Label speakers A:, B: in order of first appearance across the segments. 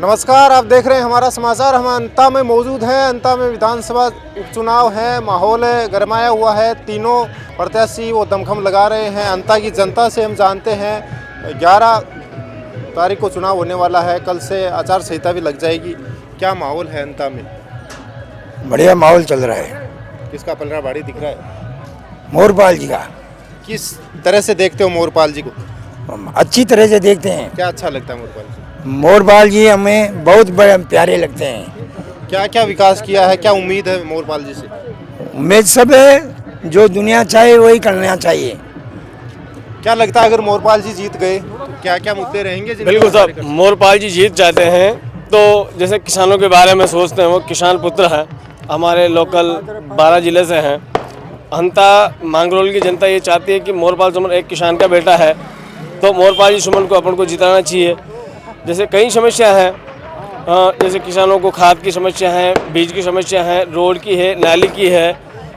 A: नमस्कार, आप देख रहे हैं हमारा समाचार। हम अंता में मौजूद हैं। अंता में विधानसभा उपचुनाव है, माहौल गरमाया हुआ है। तीनों प्रत्याशी वो दमखम लगा रहे हैं। अंता की जनता से हम जानते हैं 11 तारीख को चुनाव होने वाला है। कल से आचार संहिता भी लग जाएगी। क्या माहौल है अंता में?
B: बढ़िया माहौल चल रहा है।
A: किसका पलड़ा भारी दिख रहा है?
B: मोरपाल जी का।
A: किस तरह से देखते हो मोरपाल जी को?
B: हम अच्छी तरह से देखते हैं।
A: क्या अच्छा लगता है मोरपाल जी?
B: मोरपाल जी हमें बहुत बड़े प्यारे लगते हैं।
A: क्या क्या विकास किया है? क्या उम्मीद है मोरपाल जी से?
B: उम्मीद सब है, जो दुनिया चाहे वही करना चाहिए।
A: क्या लगता है अगर मोरपाल जी जीत गए तो क्या क्या मुद्दे रहेंगे?
C: बिल्कुल साहब, मोरपाल जी जीत जाते हैं तो जैसे किसानों के बारे में सोचते हैं, वो किसान पुत्र है, हमारे लोकल 12 जिले से हैं। अंता मांगरोल की जनता ये चाहती है कि मोरपाल सुमन एक किसान का बेटा है, तो मोरपाल जी सुमन को अपन को जिताना चाहिए। जैसे कई समस्या हैं, जैसे किसानों को खाद की समस्या है, बीज की समस्या है, रोड की है, नाली की है।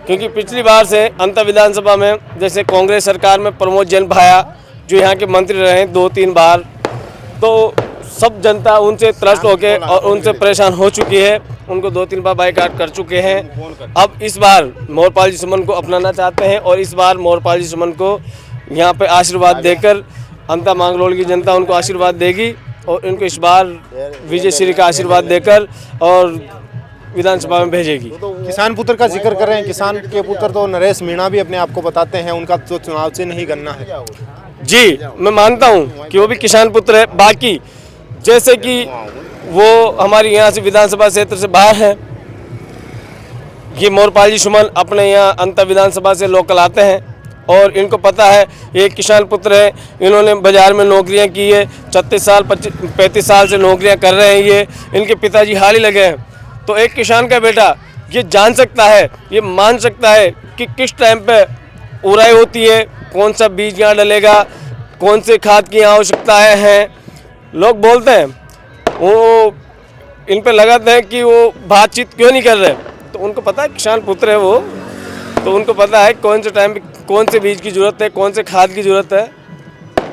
C: क्योंकि पिछली बार से अंता विधानसभा में जैसे कांग्रेस सरकार में प्रमोद जैन भाया जो यहाँ के मंत्री रहे हैं 2-3 बार, तो सब जनता उनसे त्रस्त होके और उनसे परेशान हो चुकी है। उनको 2-3 बार बाइकाट कर चुके हैं। अब इस बार मोरपाल जी सुमन को अपनाना चाहते हैं और इस बार मोरपाल जी सुमन को यहाँ पे आशीर्वाद देकर अंता मांगरोल की जनता उनको आशीर्वाद देगी और इनको इस बार विजय श्री का आशीर्वाद देकर और विधानसभा में भेजेगी।
A: किसान पुत्र का जिक्र कर रहे हैं। किसान के पुत्र तो नरेश मीणा भी अपने आप को बताते हैं, उनका तो चुनाव से नहीं गन्ना है।
C: जी, मैं मानता हूँ कि वो भी किसान पुत्र है। बाकी जैसे कि वो हमारी यहाँ से विधानसभा क्षेत्र से बाहर है, ये मोरपाल जी सुमन अपने यहाँ अंता विधानसभा से लोकल आते हैं और इनको पता है ये किसान पुत्र है। इन्होंने बाजार में नौकरियां की है, 36 साल 35 साल से नौकरियां कर रहे हैं। ये इनके पिताजी हाल ही लगे हैं। तो एक किसान का बेटा ये जान सकता है, ये मान सकता है कि किस टाइम पे उड़ाई होती है, कौन सा बीज यहाँ डलेगा, कौन से खाद की यहाँ आवश्यकताएँ हैं। लोग बोलते हैं, वो इन पे लगाते हैं कि वो बातचीत क्यों नहीं कर रहे, तो उनको पता है किसान पुत्र है वो, तो उनको पता है कौन से टाइम पे कौन से बीज की ज़रूरत है, कौन से खाद की ज़रूरत है,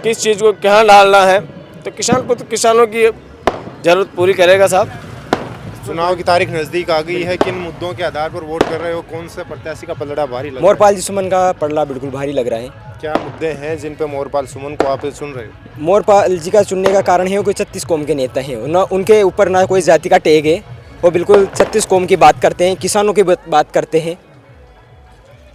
C: किस चीज़ को कहाँ डालना है। तो किसान पुत्र किसानों की ज़रूरत पूरी करेगा साहब।
A: चुनाव की तारीख नज़दीक आ गई है। किन मुद्दों के आधार पर वोट कर रहे हो? कौन से प्रत्याशी का पलड़ा भारी लग रहा है?
D: मोरपाल जी सुमन का पलड़ा बिल्कुल भारी लग रहा है।
A: क्या मुद्दे हैं जिन पे मोरपाल सुमन को आप चुन रहे हो?
D: मोरपाल जी का चुनने का कारण है वो कोई 36 कौम के नेता हैं, ना उनके ऊपर ना कोई जाति का टैग है। वो बिल्कुल 36 कौम की बात करते हैं, किसानों की बात करते हैं।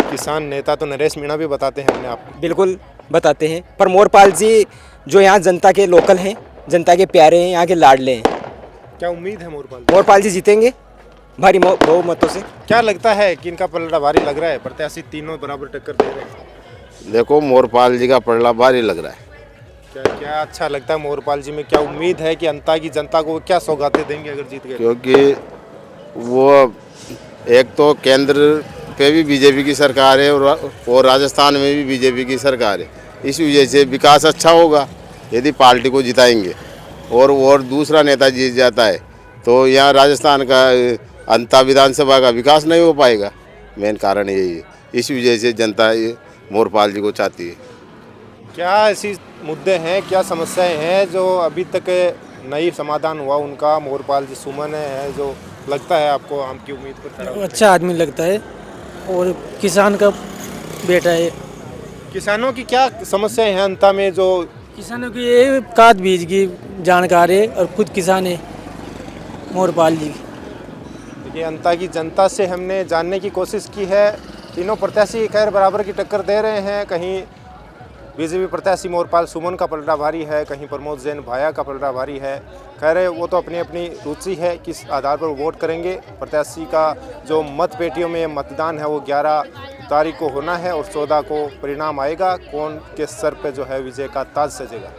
A: किसान नेता तो नरेश मीणा भी बताते हैं अपने आप को।
D: बिल्कुल बताते हैं, पर मोरपाल जी जो यहाँ जनता के लोकल हैं, जनता के प्यारे हैं, यहाँ के लाडले हैं।
A: क्या उम्मीद है
D: मोरपाल जी जीतेंगे भारी बहुमतों से।
A: क्या लगता है कि इनका पलड़ा भारी लग रहा है? प्रत्याशी तीनों बराबर टक्कर दे रहे हैं।
E: देखो, मोरपाल जी का पलड़ा भारी लग रहा है।
A: क्या क्या अच्छा लगता है मोरपाल जी में? क्या उम्मीद है कि अंता की जनता को क्या सौगातें देंगे अगर जीत गए?
E: क्योंकि वो एक तो केंद्र पे भी बीजेपी की सरकार है और राजस्थान में भी बीजेपी की सरकार है। इस वजह से विकास अच्छा होगा यदि पार्टी को जिताएंगे। और दूसरा नेता जीत जाता है तो यहाँ राजस्थान का अंता विधानसभा का विकास नहीं हो पाएगा। मेन कारण यही है। इस वजह से जनता मोरपाल जी को चाहती है।
A: क्या ऐसी मुद्दे हैं, क्या समस्याएं हैं जो अभी तक नहीं समाधान हुआ उनका? मोरपाल जी सुमन है जो लगता है आपको आम की उम्मीद पर खड़ा होता है?
F: अच्छा आदमी लगता है और किसान का बेटा है।
A: किसानों की क्या समस्याएं हैं अंता में? जो
F: किसानों की ये खाद बीज की जानकार है और खुद किसान है मोरपाल जी।
A: देखिए, अंता की जनता से हमने जानने की कोशिश की है। तीनों प्रत्याशी खैर बराबर की टक्कर दे रहे हैं। कहीं बीजेपी प्रत्याशी मोरपाल सुमन का पलड़ा भारी है, कहीं प्रमोद जैन भाया का पलड़ा भारी है। खैर वो तो अपनी अपनी रुचि है किस आधार पर वोट करेंगे। प्रत्याशी का जो मत पेटियों में मतदान है वो 11 तारीख को होना है और 14 को परिणाम आएगा। कौन के सर पे जो है विजय का ताज सजेगा।